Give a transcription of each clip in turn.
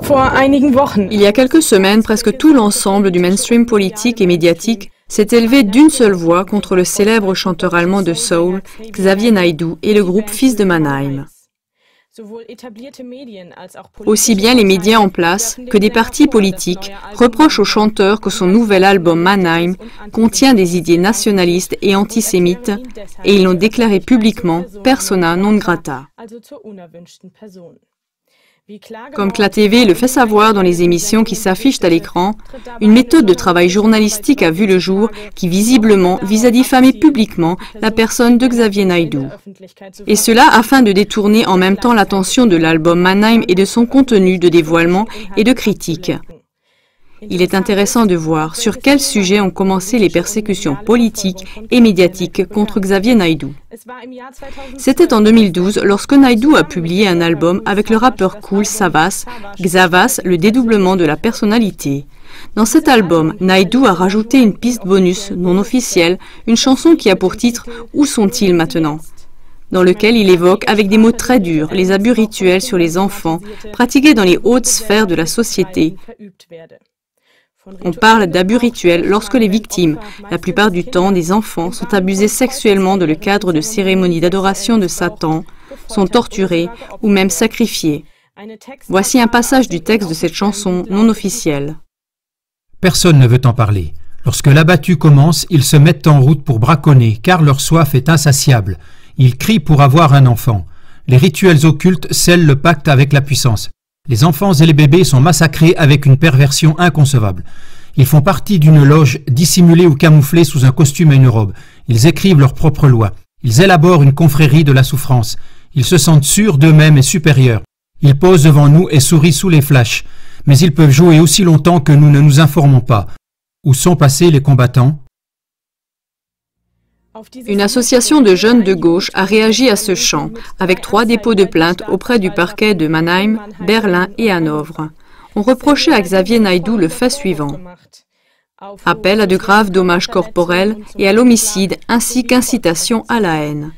Il y a quelques semaines, presque tout l'ensemble du mainstream politique et médiatique s'est élevé d'une seule voix contre le célèbre chanteur allemand de soul, Xavier Naidoo, et le groupe Fils de Mannheim. Aussi bien les médias en place que des partis politiques reprochent au chanteur que son nouvel album Mannheim contient des idées nationalistes et antisémites, et ils l'ont déclaré publiquement persona non grata. Comme que la TV le fait savoir dans les émissions qui s'affichent à l'écran, une méthode de travail journalistique a vu le jour qui visiblement vise à diffamer publiquement la personne de Xavier Naidoo. Et cela afin de détourner en même temps l'attention de l'album Mannheim et de son contenu de dévoilement et de critique. Il est intéressant de voir sur quel sujet ont commencé les persécutions politiques et médiatiques contre Xavier Naidoo. C'était en 2012 lorsque Naidoo a publié un album avec le rappeur cool Savas, Xavas, le dédoublement de la personnalité. Dans cet album, Naidoo a rajouté une piste bonus non officielle, une chanson qui a pour titre « Où sont-ils maintenant ?», dans lequel il évoque avec des mots très durs les abus rituels sur les enfants pratiqués dans les hautes sphères de la société. On parle d'abus rituels lorsque les victimes, la plupart du temps des enfants, sont abusés sexuellement dans le cadre de cérémonies d'adoration de Satan, sont torturés ou même sacrifiés. Voici un passage du texte de cette chanson non officielle. Personne ne veut en parler. Lorsque l'abattu commence, ils se mettent en route pour braconner, car leur soif est insatiable. Ils crient pour avoir un enfant. Les rituels occultes scellent le pacte avec la puissance. Les enfants et les bébés sont massacrés avec une perversion inconcevable. Ils font partie d'une loge dissimulée ou camouflée sous un costume et une robe. Ils écrivent leurs propres lois. Ils élaborent une confrérie de la souffrance. Ils se sentent sûrs d'eux-mêmes et supérieurs. Ils posent devant nous et sourient sous les flashs. Mais ils peuvent jouer aussi longtemps que nous ne nous informons pas. Où sont passés les combattants ? Une association de jeunes de gauche a réagi à ce chant, avec 3 dépôts de plainte auprès du parquet de Mannheim, Berlin et Hanovre. On reprochait à Xavier Naidoo le fait suivant. Appel à de graves dommages corporels et à l'homicide ainsi qu'incitation à la haine.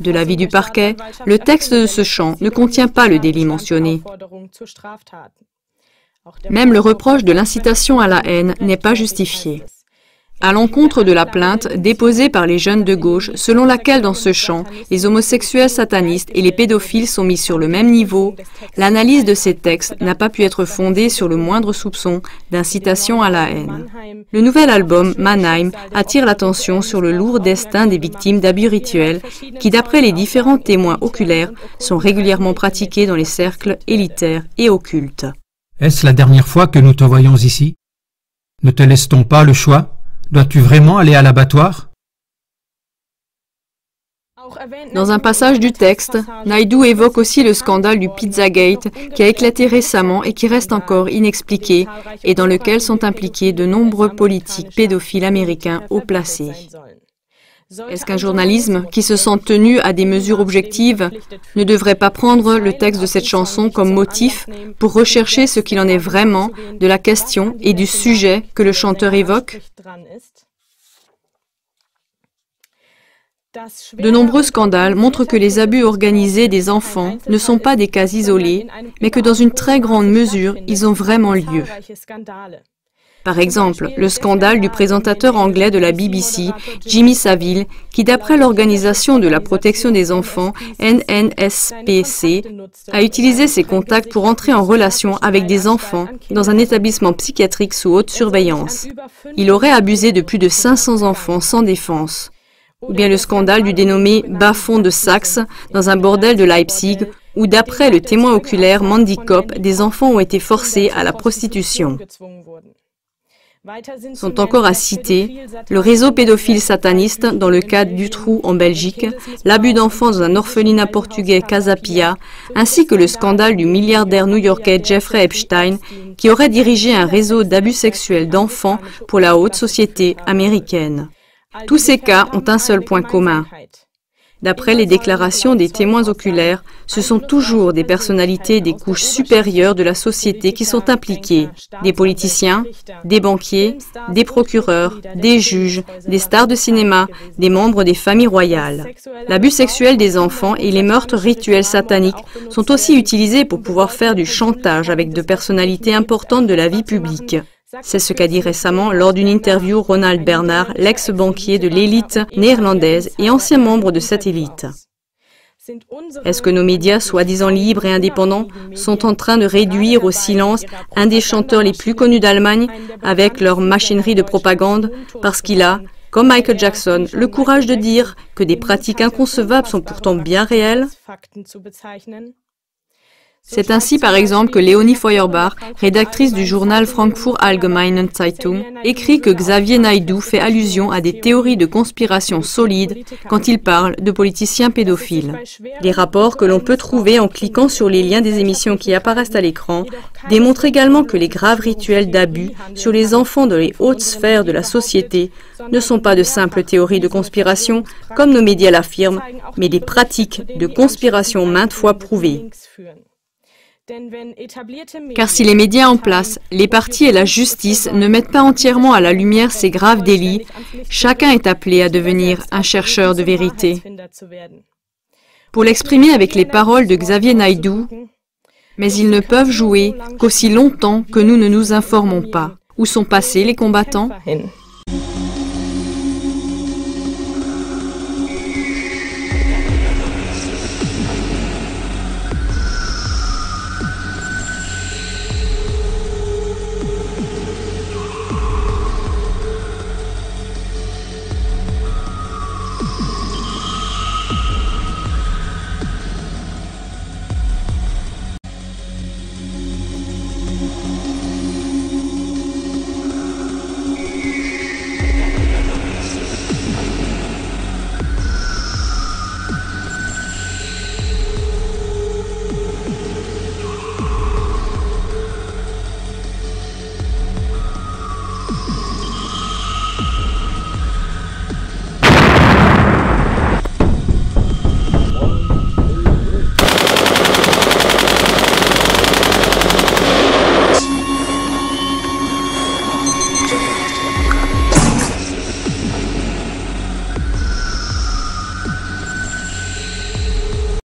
De l'avis du parquet, le texte de ce chant ne contient pas le délit mentionné. Même le reproche de l'incitation à la haine n'est pas justifié. À l'encontre de la plainte déposée par les jeunes de gauche, selon laquelle dans ce chant, les homosexuels satanistes et les pédophiles sont mis sur le même niveau, l'analyse de ces textes n'a pas pu être fondée sur le moindre soupçon d'incitation à la haine. Le nouvel album, Mannheim, attire l'attention sur le lourd destin des victimes d'abus rituels qui, d'après les différents témoins oculaires, sont régulièrement pratiqués dans les cercles élitaires et occultes. Est-ce la dernière fois que nous te voyons ici? Ne te laisse-t-on pas le choix? Dois-tu vraiment aller à l'abattoir? Dans un passage du texte, Naidoo évoque aussi le scandale du Pizzagate qui a éclaté récemment et qui reste encore inexpliqué et dans lequel sont impliqués de nombreux politiques pédophiles américains haut placés. Est-ce qu'un journalisme qui se sent tenu à des mesures objectives ne devrait pas prendre le texte de cette chanson comme motif pour rechercher ce qu'il en est vraiment de la question et du sujet que le chanteur évoque? De nombreux scandales montrent que les abus organisés des enfants ne sont pas des cas isolés, mais que dans une très grande mesure, ils ont vraiment lieu. Par exemple, le scandale du présentateur anglais de la BBC, Jimmy Savile, qui d'après l'Organisation de la protection des enfants, NNSPC, a utilisé ses contacts pour entrer en relation avec des enfants dans un établissement psychiatrique sous haute surveillance. Il aurait abusé de plus de 500 enfants sans défense. Ou bien le scandale du dénommé bas-fond de Saxe dans un bordel de Leipzig, où d'après le témoin oculaire Mandy Kopp, des enfants ont été forcés à la prostitution. Sont encore à citer le réseau pédophile sataniste dans le cas d'Utrecht en Belgique, l'abus d'enfants dans un orphelinat portugais Casa Pia, ainsi que le scandale du milliardaire new-yorkais Jeffrey Epstein, qui aurait dirigé un réseau d'abus sexuels d'enfants pour la haute société américaine. Tous ces cas ont un seul point commun. D'après les déclarations des témoins oculaires, ce sont toujours des personnalités des couches supérieures de la société qui sont impliquées. Des politiciens, des banquiers, des procureurs, des juges, des stars de cinéma, des membres des familles royales. L'abus sexuel des enfants et les meurtres rituels sataniques sont aussi utilisés pour pouvoir faire du chantage avec de personnalités importantes de la vie publique. C'est ce qu'a dit récemment lors d'une interview Ronald Bernard, l'ex-banquier de l'élite néerlandaise et ancien membre de cette élite. Est-ce que nos médias, soi-disant libres et indépendants, sont en train de réduire au silence un des chanteurs les plus connus d'Allemagne avec leur machinerie de propagande parce qu'il a, comme Michael Jackson, le courage de dire que des pratiques inconcevables sont pourtant bien réelles? C'est ainsi, par exemple, que Leonie Feuerbach, rédactrice du journal Frankfurt Allgemeine Zeitung, écrit que Xavier Naidoo fait allusion à des théories de conspiration solides quand il parle de politiciens pédophiles. Les rapports que l'on peut trouver en cliquant sur les liens des émissions qui apparaissent à l'écran démontrent également que les graves rituels d'abus sur les enfants dans les hautes sphères de la société ne sont pas de simples théories de conspiration, comme nos médias l'affirment, mais des pratiques de conspiration maintes fois prouvées. Car si les médias en place, les partis et la justice ne mettent pas entièrement à la lumière ces graves délits, chacun est appelé à devenir un chercheur de vérité. Pour l'exprimer avec les paroles de Xavier Naidoo, mais ils ne peuvent jouer qu'aussi longtemps que nous ne nous informons pas. Où sont passés les combattants ?